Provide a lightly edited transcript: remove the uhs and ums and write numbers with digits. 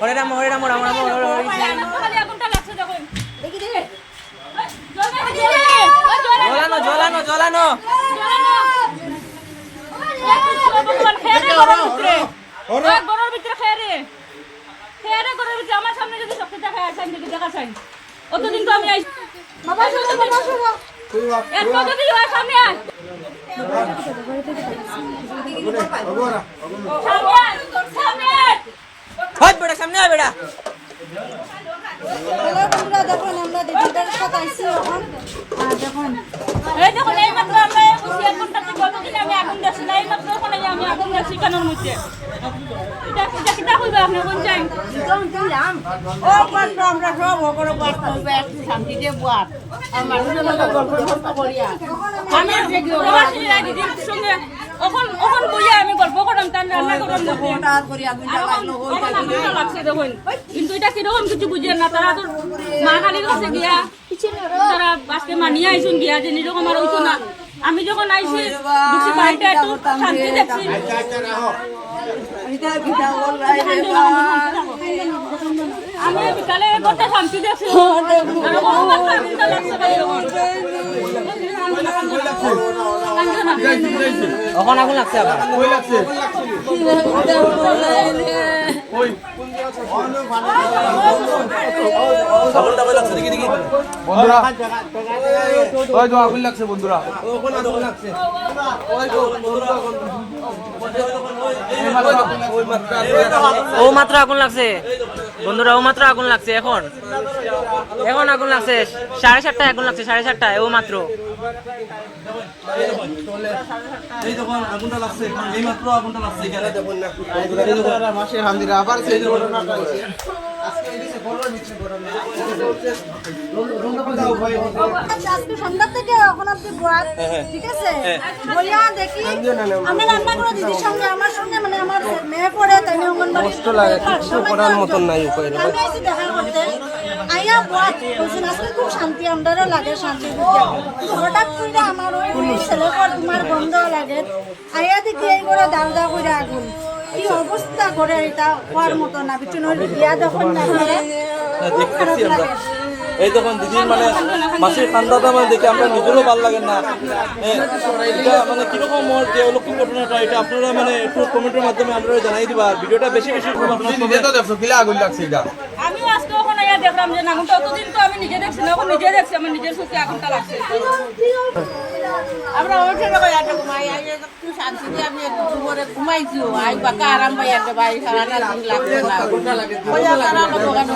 ওরে রাম ওরে রাম ওরে রাম খালি আগুনটা লাগছে দেখুন দেখি দেখি জ্বলানো জ্বলানো জ্বলানো গরুর ভিতরে খেয়ে গরুর ভিতরে আমার সামনে যদি শক্তি দেখা আসেন যদি দেখা চাই অতদিন তো আমি বাবা যদি সামনে আয় হাত বেটা সামনে আয় বেটা দেখুন আমরা দিদিটার সাথে আইসি এখন দেখুন এই দেখুন এই মাত্র আমরা বুঝি এক ঘন্টা থেকে কতদিন আমি আগুন দেখছি না এই মাত্র এখন আমি আগুন দেখছি কানোর মধ্যে এটা কিটা হইবে আপনি কোন চাই দিলাম ও পাত্র আমরা সব ওপরে পাত্র শান্তি দিয়ে বাত আর মানুষের মতো গল্প করিয়া আমি প্রবাসী দিদির সঙ্গে ওখন বইয়া আমি গল্প করলাম তার রান্না করলাম হঠাৎ করিয়া দুইটা লাগলো আগুনটা লাগছে দেখুন কিন্তু এটা কিরকম কিছু বুঝেন না তারা তো মা কালীর কাছে গিয়া তারা আজকে মানিয়ে আইসুন গিয়া যে নিরকম আর হইতো না আমি যখন আইসি দেখছি বাড়িটা একটু শান্তি দেখছি আমি বিকালে একটা শান্তি দেখছি আর আমার আগুনটা লাগছে এখন আগুন লাগছে আবার কই লাগছে কই আগুনটা কই লাগছে দেখি দেখি বন্ধুরা ওই তো আগুন লাগছে বন্ধুরা ওখানে আগুন লাগছে ও মাত্র আগুন লাগছে বন্ধুরা ও মাত্র আগুন লাগছে এখন আগুন লাগছে 7:30টায় আগুন লাগছে 7:30টায় ও মাত্র এই যখন আগুনটা লাগছে এই মাত্র আগুনটা লাগছে এখানে দেখুন না মাসের হান্দিরা আবার সেই ঘটনাটা হয়েছে আজকে সন্ধ্যা থেকে এখন অব্দি বাত ঠিক আছে বলিয়া দেখি আমি রান্না করে দিদির সঙ্গে আমার সঙ্গে মানে আমার মেয়ে পড়ে তাই অঙ্গনবাড়ি কষ্ট লাগে কিছু করার মতন নাই উপায় নেই আমি আইছি দেখা করতে আইয়া বাত বলছেন আজকে খুব শান্তি আমারও লাগে শান্তি হঠাৎ করে আমার ওই ছেলে কর তোমার গন্ধ লাগে আইয়া দেখি এই করে দাও দাও করে আগুন কি অবস্থা করে এটা হওয়ার মতো না বিচুন বিয়া যখন না দেখতেছি আমরা এই তখন দিদির মানে মাসির কান্দাটা মানে দেখে আমরা নিজেরও ভালো লাগে না এটা মানে কিরকম ওর যে অলৌকিক ঘটনাটা এটা আপনারা মানে একটু কমেন্টের মাধ্যমে আপনারা জানাই দিবা আর ভিডিওটা বেশি বেশি নিজে তো দেখছো কিলা আগুন লাগছে এটা আমি আজকে ওখানে আয়া দেখলাম যে আগুনটা অতদিন তো আমি নিজে দেখছি না এখন নিজে দেখছি আমার নিজের চোখে আগুনটা লাগছে আমরা ওঠে না একটা ঘুমাই আইয়া একটু শান্তি দিয়ে আমি দুপুরে ঘুমাইছি আই বাকা আরাম পাই একটা বাড়ি সারা দিন লাগছে না